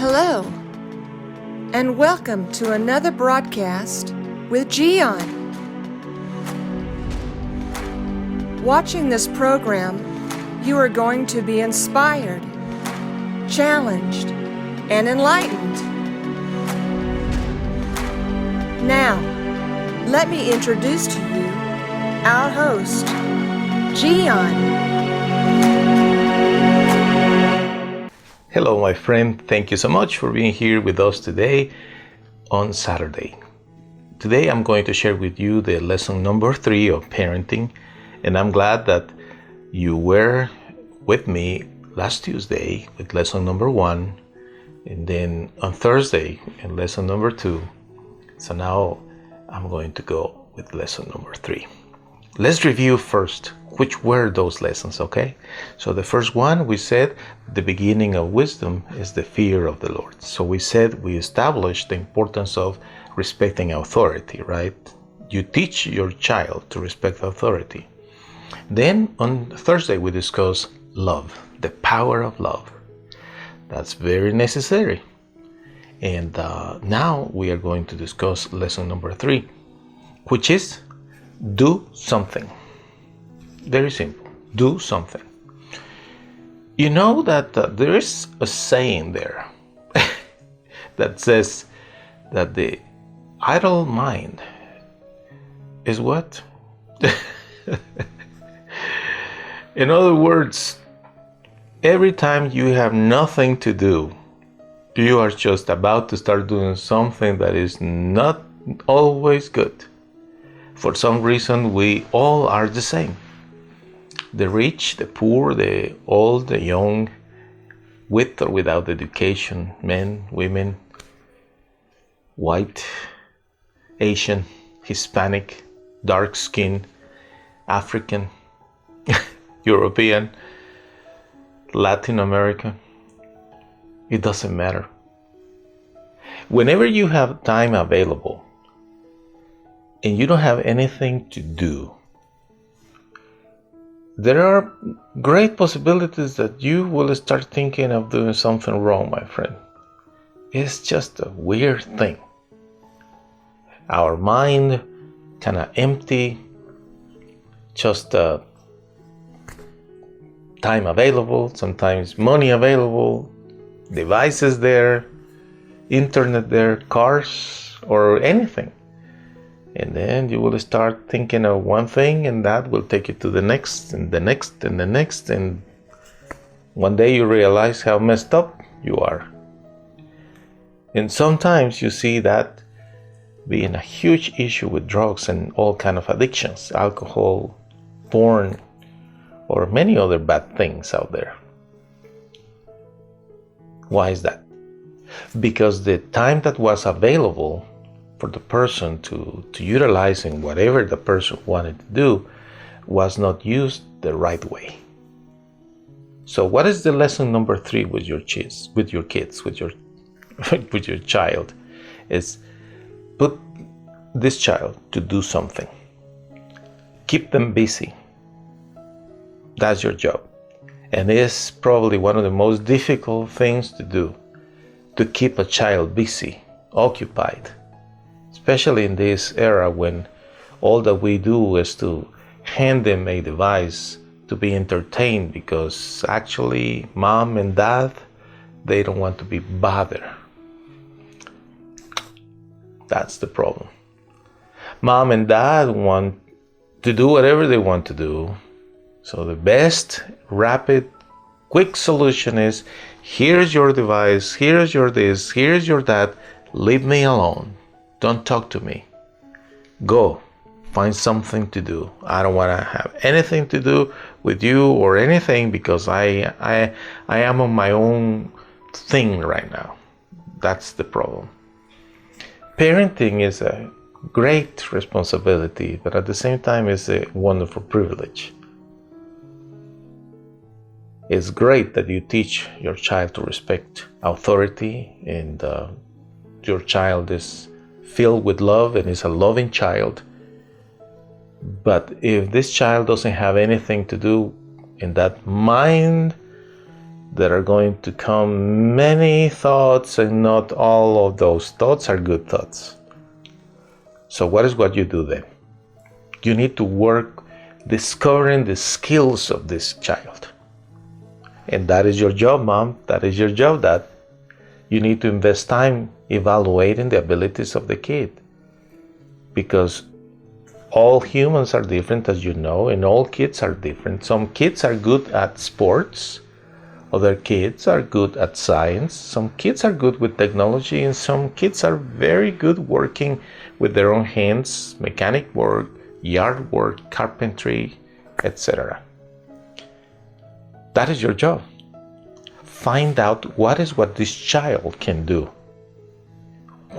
Hello, and welcome to another broadcast with Gian. Watching this program, you are going to be inspired, challenged, and enlightened. Now, let me introduce to you our host, Gian. Hello, my friend. Thank you so much for being here with us today on Saturday. Today, I'm going to share with you the lesson number 3 of parenting, and I'm glad that you were with me last Tuesday with lesson number 1, and then on Thursday in lesson number 2. So now I'm going to go with lesson number 3. Let's review first which were those lessons, okay? So the first one, we said the beginning of wisdom is the fear of the Lord. So we established the importance of respecting authority, right? You teach your child to respect authority. Then on Thursday, we discussed love, the power of love. That's very necessary. And now we are going to discuss lesson number 3, which is do something. Very simple. Do something. You know that there is a saying there that says that the idle mind is what? In other words, every time you have nothing to do, you are just about to start doing something that is not always good. For some reason, we all are the same. The rich, the poor, the old, the young, with or without education, men, women, white, Asian, Hispanic, dark skin, African, European, Latin American. It doesn't matter. Whenever you have time available and you don't have anything to do, there are great possibilities that you will start thinking of doing something wrong, my friend. It's just a weird thing. Our mind kind of empty, just time available, sometimes money available, devices there, internet there, cars, or anything. And then you will start thinking of one thing, and that will take you to the next, and the next, and the next, and one day you realize how messed up you are. And sometimes you see that being a huge issue with drugs and all kind of addictions, alcohol, porn, or many other bad things out there. Why is that? Because the time that was available for the person to utilize in whatever the person wanted to do was not used the right way. So what is the lesson number 3 with your kids, with your child? Is put this child to do something. Keep them busy. That's your job. And it's probably one of the most difficult things to do, to keep a child busy, occupied. Especially in this era when all that we do is to hand them a device to be entertained, because actually mom and dad, they don't want to be bothered. That's the problem. Mom and dad want to do whatever they want to do. So the best, rapid, quick solution is, here's your device, here's your this, here's your that, leave me alone. Don't talk to me. Go find something to do. I don't want to have anything to do with you or anything, because I am on my own thing right now. That's the problem. Parenting is a great responsibility, but at the same time it's a wonderful privilege. It's great that you teach your child to respect authority, and your child is filled with love and is a loving child. But if this child doesn't have anything to do, and that mind there are going to come many thoughts, and not all of those thoughts are good thoughts. So what you do then? You need to work discovering the skills of this child. And that is your job, Mom. That is your job, Dad. You need to invest time evaluating the abilities of the kid. Because all humans are different, as you know, and all kids are different. Some kids are good at sports. Other kids are good at science. Some kids are good with technology, and some kids are very good working with their own hands, mechanic work, yard work, carpentry, etc. That is your job. Find out what this child can do.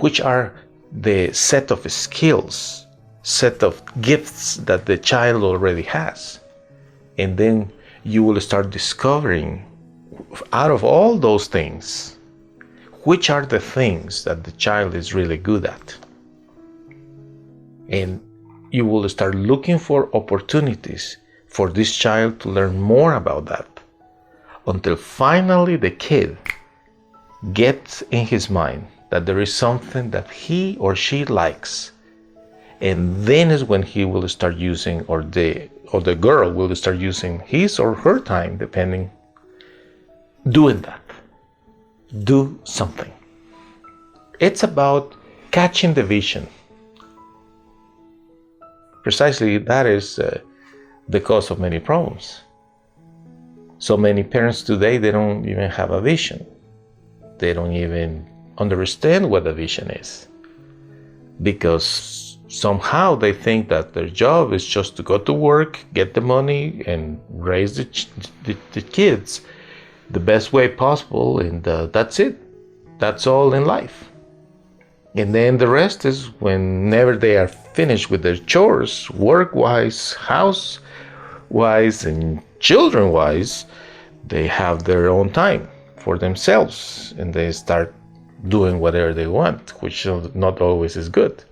Which are the set of skills, set of gifts that the child already has. And then you will start discovering, out of all those things, which are the things that the child is really good at. And you will start looking for opportunities for this child to learn more about that, until finally the kid gets in his mind that there is something that he or she likes. And then is when he will start using, or the girl will start using his or her time, depending, doing that. Do something. It's about catching the vision. Precisely that is the cause of many problems. So many parents today, they don't even have a vision. They don't even understand what a vision is. Because somehow they think that their job is just to go to work, get the money, and raise the kids the best way possible, and that's it. That's all in life. And then the rest is whenever they are finished with their chores, work-wise, house-wise, and children-wise, they have their own time for themselves, and they start doing whatever they want, which not always is good.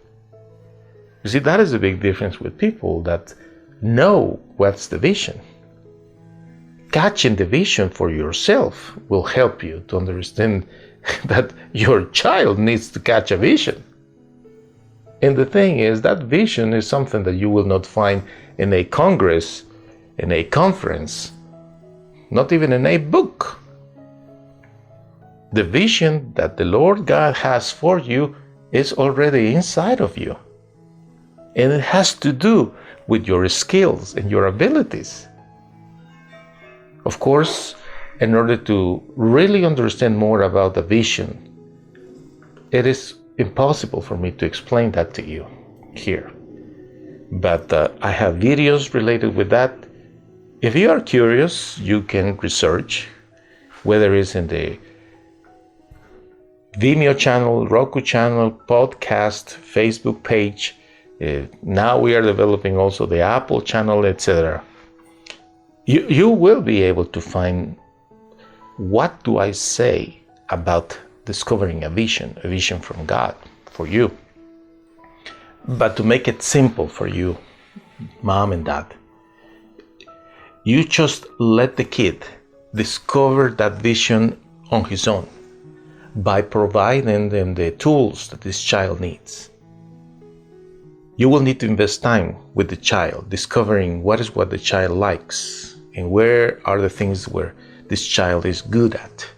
You see, that is a big difference with people that know what's the vision. Catching the vision for yourself will help you to understand that your child needs to catch a vision. And the thing is, that vision is something that you will not find in a congress, in a conference, not even in a book. The vision that the Lord God has for you is already inside of you. And it has to do with your skills and your abilities. Of course, in order to really understand more about the vision, it is impossible for me to explain that to you here. But I have videos related with that. If you are curious, you can research, whether it's in the Vimeo channel, Roku channel, podcast, Facebook page. Now we are developing also the Apple channel, etc. You will be able to find what do I say about discovering a vision from God for you. But to make it simple for you, Mom and Dad, you just let the kid discover that vision on his own by providing them the tools that this child needs. You will need to invest time with the child, discovering what the child likes and where are the things where this child is good at.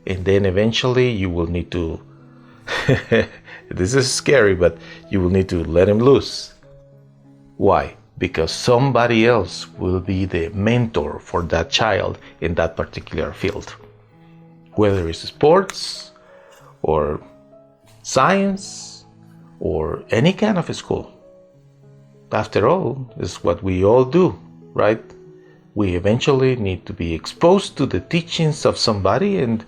And then eventually you will need to, this is scary, but you will need to let him loose. Why? Because somebody else will be the mentor for that child in that particular field. Whether it's sports or science or any kind of school. After all, it's what we all do, right? We eventually need to be exposed to the teachings of somebody, and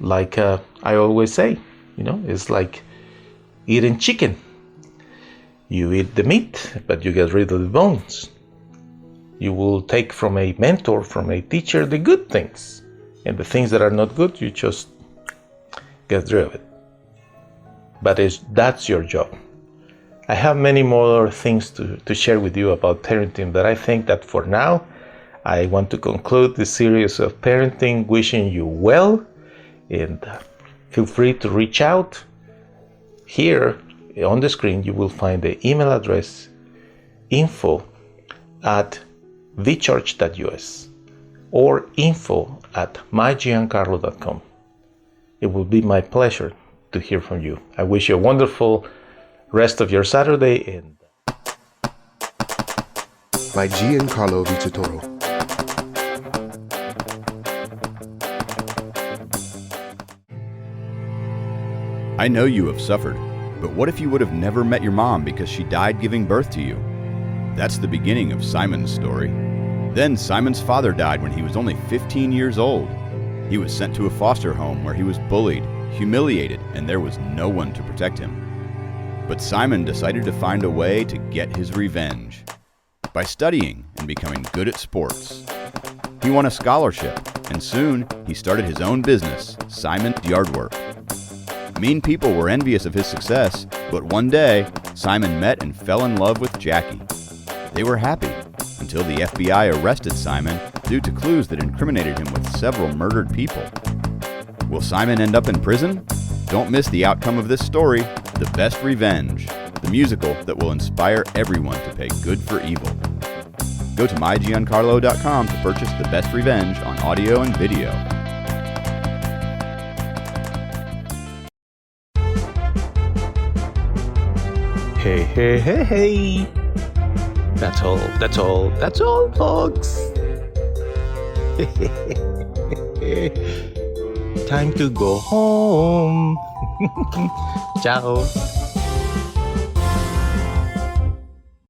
like I always say, it's like eating chicken. You eat the meat, but you get rid of the bones. You will take from a mentor, from a teacher, the good things. And the things that are not good, you just get rid of it. But that's your job. I have many more things to share with you about parenting, but I think that for now, I want to conclude this series of parenting wishing you well, and feel free to reach out. Here on the screen you will find the email address info@thechurch.us or info@mygiancarlo.com. It will be my pleasure to hear from you. I wish you a wonderful rest of your Saturday, and by Giancarlo Vitatoro. I know you have suffered, but what if you would have never met your mom because she died giving birth to you? That's the beginning of Simon's story. Then Simon's father died when he was only 15 years old. He was sent to a foster home where he was bullied, humiliated, and there was no one to protect him. But Simon decided to find a way to get his revenge by studying and becoming good at sports. He won a scholarship, and soon he started his own business, Simon's Yardwork. Mean people were envious of his success, but one day, Simon met and fell in love with Jackie. They were happy until the FBI arrested Simon due to clues that incriminated him with several murdered people. Will Simon end up in prison? Don't miss the outcome of this story, The Best Revenge, the musical that will inspire everyone to pay good for evil. Go to mygiancarlo.com to purchase The Best Revenge on audio and video. hey, hey, hey, hey. That's all, folks. Time to go home. Ciao.